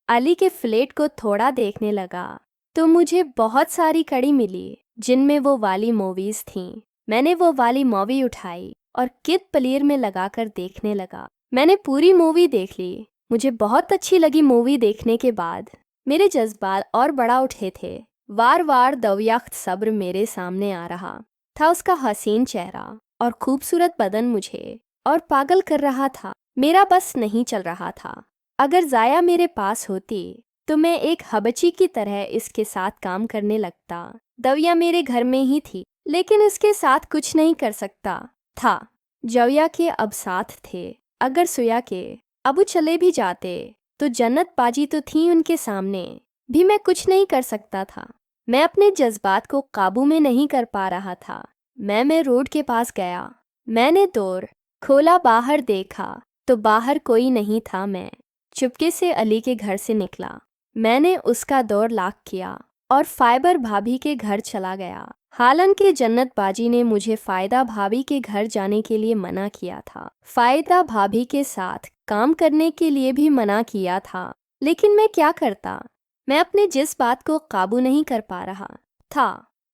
अली के फ्लैट को थोड़ा देखने लगा तो मुझे बहुत सारी कड़ी मिली जिनमें वो वाली मूवीज थीं। मैंने वो वाली मूवी उठाई और किड प्लेयर में लगाकर देखने लगा। मैंने पूरी मूवी देख ली। मुझे बहुत अच्छी लगी। मूवी देखने के बाद मेरे जज्बात और बढ़ा उठे थे। वार वार दव्याख्त सब्र मेरे सामने आ रहा था। उसका हसीन चेहरा और खूबसूरत बदन मुझे और पागल कर रहा था। मेरा बस नहीं चल रहा था। अगर जाया मेरे पास होती तो मैं एक हबची की तरह इसके साथ काम करने लगता। दविया मेरे घर में ही थी लेकिन इसके साथ कुछ नहीं कर सकता था। जविया के अब साथ थे। अगर सुया के अबू चले भी जाते तो जन्नत बाजी तो थी उनके सामने भी मैं कुछ नहीं कर सकता था। मैं अपने जज्बात को काबू में नहीं कर पा रहा था। मैं रोड के पास गया। मैंने डोर खोला, बाहर देखा तो बाहर कोई नहीं था। मैं चुपके से अली के घर से निकला। मैंने उसका दौर लॉक किया और फाइबर भाभी के घर चला गया। हालांकि जन्नत बाजी ने मुझे फायदा भाभी के घर जाने के लिए मना किया था। फायदा भाभी के साथ काम करने के लिए भी मना किया था। लेकिन मैं क्या करता। मैं अपने जिस बात को काबू नहीं कर पा रहा था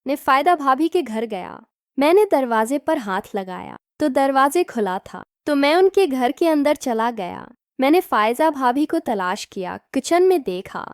ने फायदा भाभी के घर गया। मैंने दरवाजे पर हाथ लगाया तो दरवाजे खुला था तो मैं उनके घर के अंदर चला गया। मैंने फायजा भाभी को तलाश किया, किचन में देखा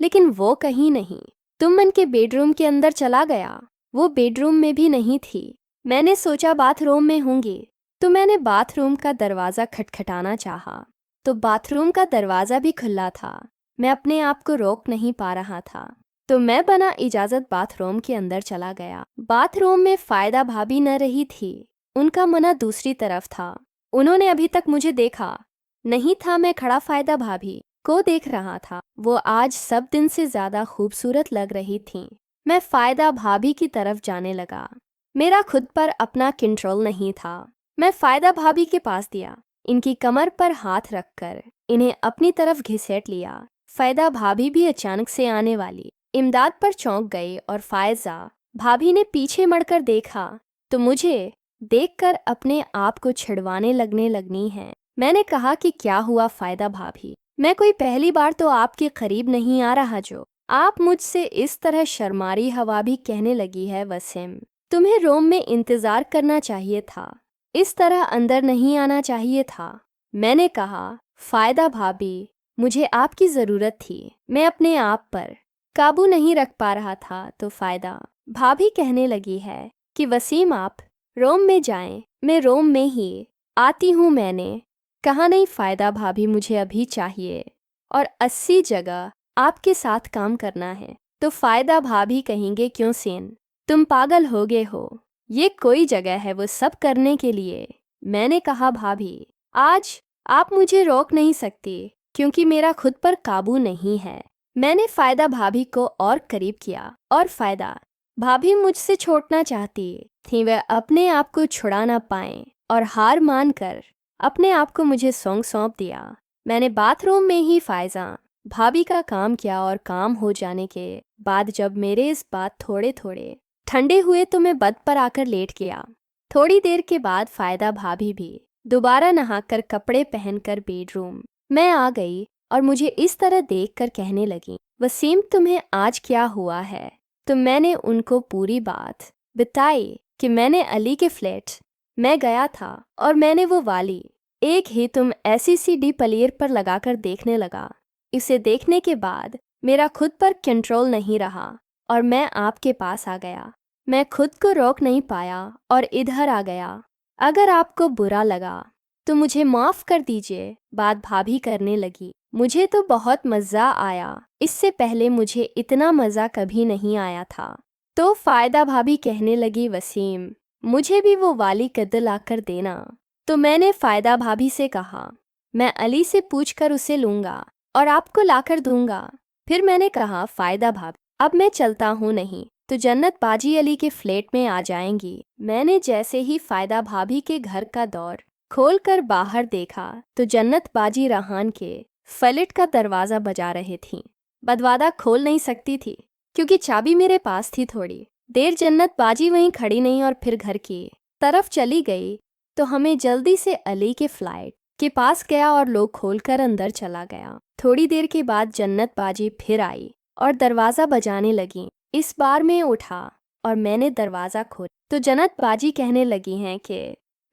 लेकिन वो कहीं नहीं। तुमन के बेडरूम के अंदर चला गया, वो बेडरूम में भी नहीं थी। मैंने सोचा बाथरूम में होंगी तो मैंने बाथरूम का दरवाज़ा खटखटाना चाहा तो बाथरूम का दरवाज़ा भी खुला था। मैं अपने आप को रोक नहीं पा रहा था तो मैं बिना इजाज़त बाथरूम के अंदर चला गया। बाथरूम में फायदा भाभी न रही थी, उनका मना दूसरी तरफ था। उन्होंने अभी तक मुझे देखा नहीं था। मैं खड़ा फायदा भाभी को देख रहा था। वो आज सब दिन से ज़्यादा खूबसूरत लग रही थीं। मैं फायदा भाभी की तरफ जाने लगा। मेरा खुद पर अपना कंट्रोल नहीं था। मैं फायदा भाभी के पास दिया, इनकी कमर पर हाथ रखकर इन्हें अपनी तरफ घिसेट लिया। फायदा भाभी भी अचानक से आने वाली इमदाद पर चौंक गई और फायजा भाभी ने पीछे मुड़कर देखा तो मुझे देखकर अपने आप को छिड़वाने लगनी है। मैंने कहा कि क्या हुआ फायदा भाभी, मैं कोई पहली बार तो आपके करीब नहीं आ रहा जो आप मुझसे इस तरह शर्मारी हवा भी कहने लगी है। वसीम, तुम्हें रोम में इंतज़ार करना चाहिए था, इस तरह अंदर नहीं आना चाहिए था। मैंने कहा फायदा भाभी, मुझे आपकी ज़रूरत थी। मैं अपने आप पर काबू नहीं रख पा रहा था तो फायदा भाभी कहने लगी है कि वसीम आप रोम में जाएं, मैं रोम में ही आती हूँ। मैंने कहा नहीं फायदा भाभी, मुझे अभी चाहिए और 80 जगह आपके साथ काम करना है। तो फायदा भाभी कहेंगे क्यों सेन, तुम पागल हो गए हो, ये कोई जगह है वो सब करने के लिए। मैंने कहा भाभी आज आप मुझे रोक नहीं सकती क्योंकि मेरा खुद पर काबू नहीं है। मैंने फायदा भाभी को और करीब किया और फायदा भाभी मुझसे छोड़ना चाहती थी। वह अपने आप को छुड़ा ना पाए और हार मानकर अपने आप को मुझे सौंप दिया। मैंने बाथरूम में ही फायजा भाभी का काम किया और काम हो जाने के बाद जब मेरे इस बात थोड़े थोड़े ठंडे हुए तो मैं बद पर आकर लेट गया। थोड़ी देर के बाद फायदा भाभी भी दोबारा नहाकर कपड़े पहनकर बेडरूम में आ गई और मुझे इस तरह देखकर कहने लगी, वसीम तुम्हें आज क्या हुआ है। तो मैंने उनको पूरी बात बताई कि मैंने अली के फ्लैट में गया था और मैंने वो वाली एक ही तुम ऐसी सीडी प्लेयर पर लगाकर देखने लगा। इसे देखने के बाद मेरा खुद पर कंट्रोल नहीं रहा और मैं आपके पास आ गया। मैं खुद को रोक नहीं पाया और इधर आ गया। अगर आपको बुरा लगा तो मुझे माफ़ कर दीजिए। बात भाभी करने लगी, मुझे तो बहुत मज़ा आया, इससे पहले मुझे इतना मज़ा कभी नहीं आया था। तो फायदा भाभी कहने लगी, वसीम मुझे भी वो वाली कद लाकर देना। तो मैंने फायदा भाभी से कहा मैं अली से पूछकर उसे लूँगा और आपको लाकर दूंगा। फिर मैंने कहा फायदा भाभी अब मैं चलता हूँ, नहीं तो जन्नत बाजी अली के फ्लैट में आ जाएंगी। मैंने जैसे ही फायदा भाभी के घर का दौर खोलकर बाहर देखा तो जन्नत बाजी रहान के फ्लैट का दरवाज़ा बजा रहे थीं। बदवादा खोल नहीं सकती थी क्योंकि चाबी मेरे पास थी। थोड़ी देर जन्नत बाजी वहीं खड़ी नहीं और फिर घर की तरफ चली गई तो हमें जल्दी से अली के फ्लाइट के पास गया और लॉक खोलकर अंदर चला गया। थोड़ी देर के बाद जन्नत बाजी फिर आई और दरवाज़ा बजाने लगी। इस बार मैं उठा और मैंने दरवाज़ा खोला तो जन्नत बाजी कहने लगी हैं कि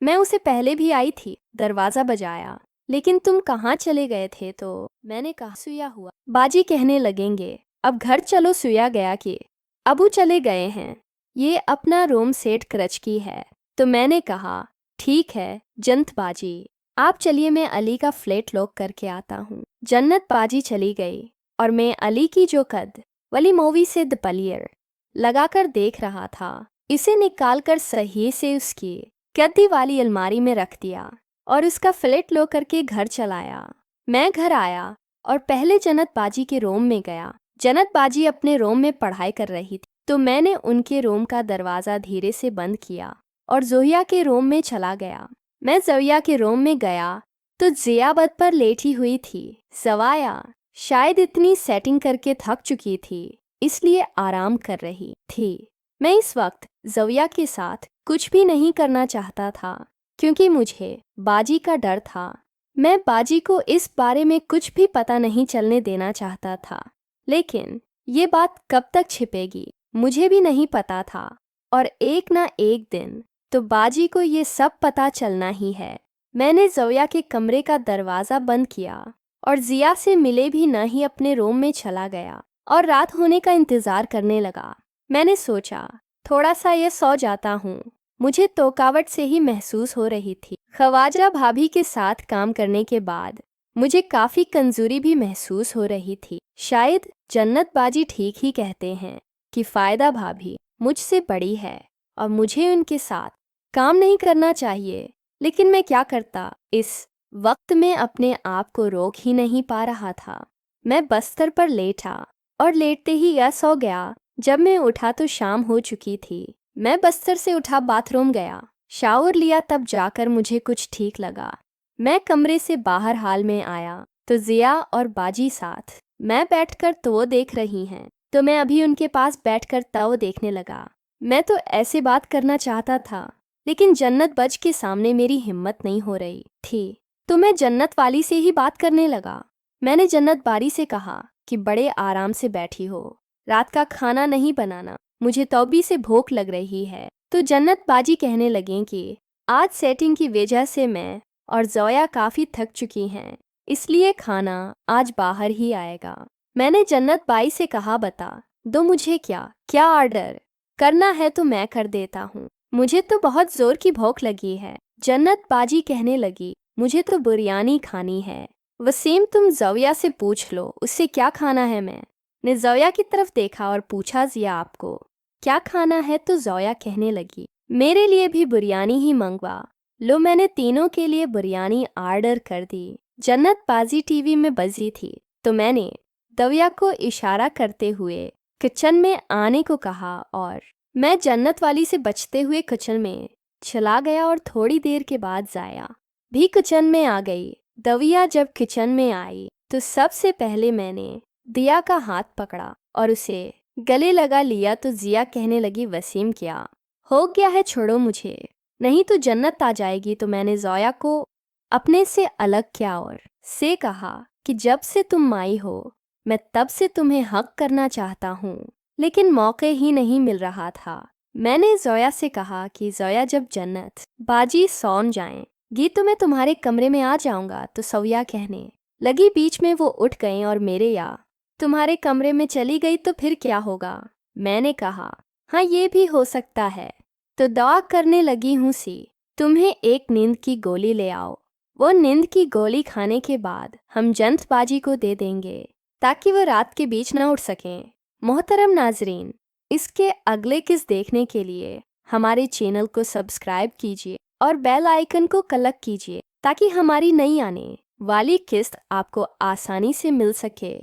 मैं उसे पहले भी आई थी, दरवाज़ा बजाया, लेकिन तुम कहाँ चले गए थे? तो मैंने कहा सुया हुआ। बाजी कहने लगेंगे अब घर चलो। सुया गया कि अबू चले गए हैं, ये अपना रूम सेट क्रच की है। तो मैंने कहा ठीक है जन्नत बाजी, आप चलिए, मैं अली का फ्लैट लॉक करके आता हूँ। जन्नत बाजी चली गई और मैं अली की जो कद वाली मूवी से द प्लेयर लगाकर देख रहा था, इसे निकालकर सही से उसकी कद्दी वाली अलमारी में रख दिया और उसका फ्लैट लॉक करके घर चलाया। मैं घर आया और पहले जन्नत बाजी के रूम में गया। जन्नत बाजी अपने रूम में पढ़ाई कर रही थी, तो मैंने उनके रूम का दरवाज़ा धीरे से बंद किया और जोहिया के रूम में चला गया। मैं जोहिया के रूम में गया तो जिया बेड पर लेटी हुई थी। जवाया शायद इतनी सेटिंग करके थक चुकी थी, इसलिए आराम कर रही थी। मैं इस वक्त जोहिया के साथ कुछ भी नहीं करना चाहता था क्योंकि मुझे बाजी का डर था। मैं बाजी को इस बारे में कुछ भी पता नहीं चलने देना चाहता था, लेकिन ये बात कब तक छिपेगी मुझे भी नहीं पता था, और एक ना एक दिन तो बाजी को ये सब पता चलना ही है। मैंने जोया के कमरे का दरवाज़ा बंद किया और जिया से मिले भी न ही अपने रूम में चला गया और रात होने का इंतज़ार करने लगा। मैंने सोचा थोड़ा सा ये सो जाता हूँ। मुझे थकावट से ही महसूस हो रही थी। ख्वाजा भाभी के साथ काम करने के बाद मुझे काफ़ी कमज़ोरी भी महसूस हो रही थी। शायद जन्नत बाजी ठीक ही कहते हैं कि फ़ायदा भाभी मुझसे बड़ी है और मुझे उनके साथ काम नहीं करना चाहिए, लेकिन मैं क्या करता। इस वक्त में अपने आप को रोक ही नहीं पा रहा था। मैं बस्तर पर लेटा और लेटते ही यह सो गया। जब मैं उठा तो शाम हो चुकी थी। मैं बस्तर से उठा, बाथरूम गया, शावर लिया, तब जाकर मुझे कुछ ठीक लगा। मैं कमरे से बाहर हाल में आया तो जिया और बाजी साथ मैं बैठकर तवो देख रही हैं, तो मैं अभी उनके पास बैठकर तवो देखने लगा। मैं तो ऐसे बात करना चाहता था, लेकिन जन्नत बज के सामने मेरी हिम्मत नहीं हो रही थी, तो मैं जन्नत वाली से ही बात करने लगा। मैंने जन्नत बारी से कहा कि बड़े आराम से बैठी हो, रात का खाना नहीं बनाना, मुझे तो भी से भूख लग रही है। तो जन्नत बाजी कहने लगे कि आज सेटिंग की वजह से मैं और जोया काफ़ी थक चुकी हैं, इसलिए खाना आज बाहर ही आएगा। मैंने जन्नत बाई से कहा बता दो मुझे क्या ऑर्डर करना है तो मैं कर देता हूँ, मुझे तो बहुत ज़ोर की भूख लगी है। जन्नत बाजी कहने लगी मुझे तो बिरयानी खानी है। वसीम तुम जोया से पूछ लो उससे क्या खाना है। मैंने जोया की तरफ देखा और पूछा जिया आपको क्या खाना है? तो जोया कहने लगी मेरे लिए भी बिरयानी ही मंगवा लो। मैंने तीनों के लिए बिरयानी ऑर्डर कर दी। जन्नत बाजी टीवी में बजी थी, तो मैंने दविया को इशारा करते हुए किचन में आने को कहा और मैं जन्नत वाली से बचते हुए किचन में चला गया और थोड़ी देर के बाद जाया भी किचन में आ गई। दविया जब किचन में आई तो सबसे पहले मैंने दिया का हाथ पकड़ा और उसे गले लगा लिया। तो जिया कहने लगी वसीम क्या हो गया है, छोड़ो मुझे, नहीं तो जन्नत आ जाएगी। तो मैंने जोया को अपने से अलग किया और से कहा कि जब से तुम माई हो मैं तब से तुम्हें हक करना चाहता हूँ, लेकिन मौके ही नहीं मिल रहा था। मैंने जोया से कहा कि जोया जब जन्नत बाजी सौन जाएंगी तो मैं तुम्हारे कमरे में आ जाऊंगा। तो जोया कहने लगी बीच में वो उठ गए और मेरे या तुम्हारे कमरे में चली गई तो फिर क्या होगा। मैंने कहा हाँ ये भी हो सकता है। तो दुआ करने लगी हूँ सी तुम्हें एक नींद की गोली ले आओ, वो नींद की गोली खाने के बाद हम जन्नत बाजी को दे देंगे ताकि वो रात के बीच ना उठ सकें। मोहतरम नाजरीन, इसके अगले किस देखने के लिए हमारे चैनल को सब्सक्राइब कीजिए और बेल आइकन को क्लिक कीजिए ताकि हमारी नई आने वाली किस्त आपको आसानी से मिल सके।